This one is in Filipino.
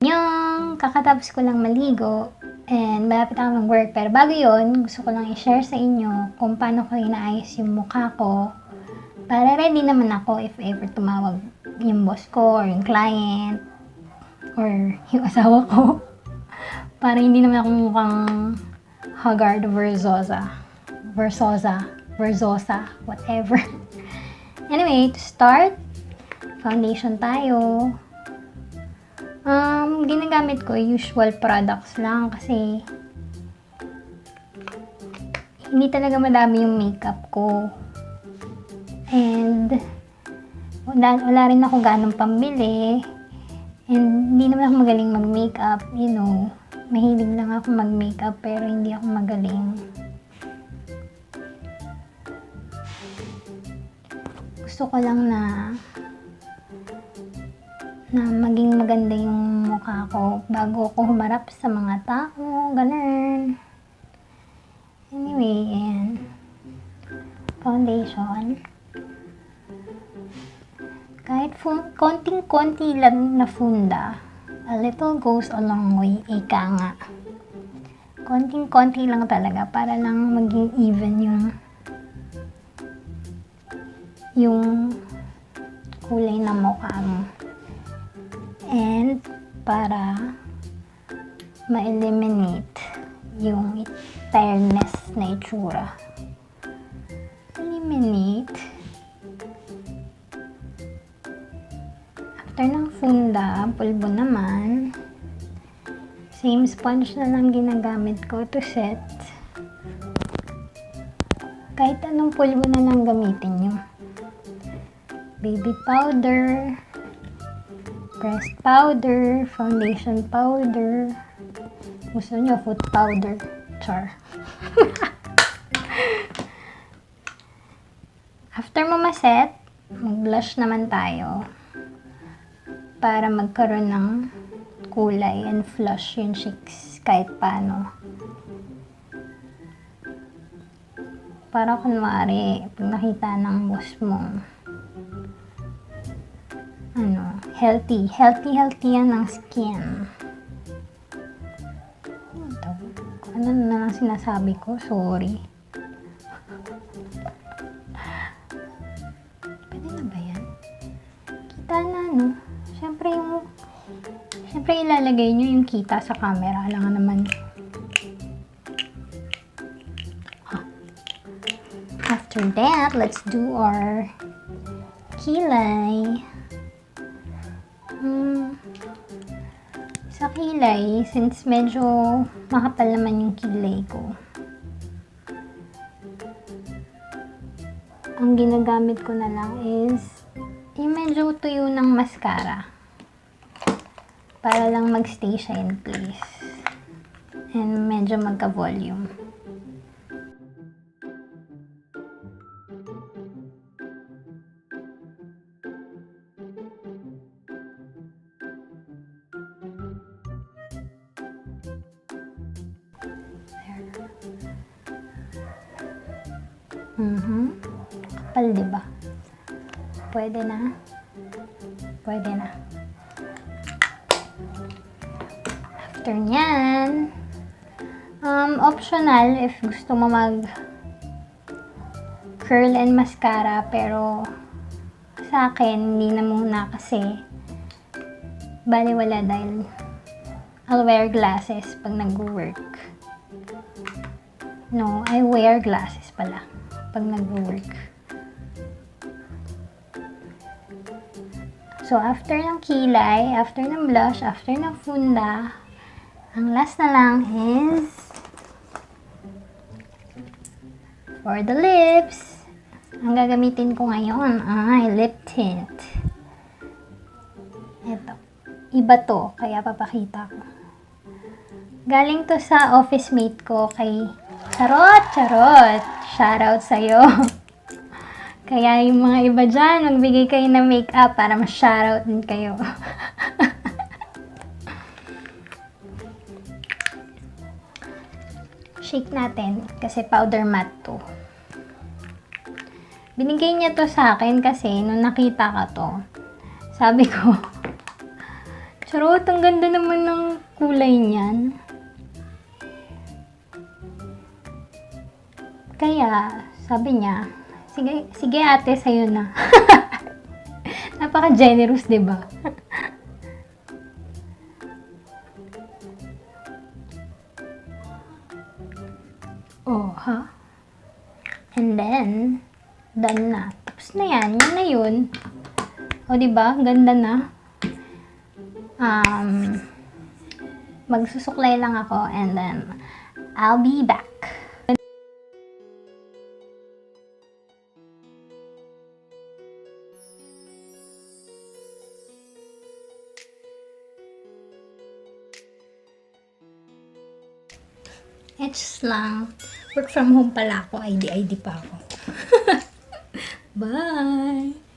Yung kakatapos ko lang maligo and malapit ako mag-work. Pero bago yun, gusto ko lang i-share sa inyo kung paano ko inaayos yung mukha ko para ready naman ako if ever tumawag yung boss ko or yung client or yung asawa ko. Para hindi naman ako mukhang haggard versosa, whatever. Anyway, to start, foundation tayo. Ginagamit ko usual products lang kasi hindi talaga madami yung makeup ko. And wala rin ako ganong pambili. And hindi naman ako magaling mag-makeup, you know. Mahilig lang ako mag-makeup pero hindi ako magaling. Gusto ko lang na maging maganda yung mukha ko bago ako humarap sa mga tao, ganun. Anyway, and foundation. Kahit konting-konti lang na funda, a little goes a long way, ika nga. Konting-konti lang talaga para lang maging even yung kulay ng mukha mo. And para ma-eliminate yung tiredness na itsura. Eliminate. After ng funda, pulbo naman. Same sponge na lang ginagamit ko to set. Kahit anong pulbo na lang gamitin nyo. Baby powder, pressed powder, foundation powder, gusto nyo foot powder, char. After mo maset, mag-blush naman tayo para magkaroon ng kulay and flush yung cheeks kahit paano. Para kunwari, pag nakita ng boss mo, healthy yan ng skin. Ano na lang sinasabi ko? Sorry. Pwede na ba yan? Kita na, no? Siyempre ilalagay nyo yung kita sa camera. Alam naman. After that, let's do our kilay. Sa kilay, since medyo makapal naman yung kilay ko, ang ginagamit ko na lang is yung medyo tuyo ng mascara para lang magstay siya in place and medyo magka-volume. Kapal, diba? Pwede na. After nyan, optional if gusto mo mag curl and mascara, pero sa akin, hindi na muna kasi baliwala dahil I'll wear glasses pag nag-work. No, I wear glasses pala pag nag-work. So, after ng kilay, after ng blush, after ng funda, ang last na lang is for the lips. Ang gagamitin ko ngayon ay lip tint. Ito. Iba to, kaya papakita ko. Galing to sa office mate ko kay Charot! Shoutout sa'yo. Kaya yung mga iba dyan, magbigay kayo ng makeup para ma-shoutout din kayo. Shake natin kasi powder matte to. Binigay niya to sa akin kasi nung nakita ka to, sabi ko, Charot, ang ganda naman ng kulay niyan. Kaya, sabi niya, sige ate, sa'yo na. Napaka-generous, diba? Oh, ha? And then, done na. Tapos na yan. Yan na yun. O, diba? Ganda na. Magsusuklay lang ako and then, I'll be back. Just lang. Work from home pala ako. ID pa ako. Bye!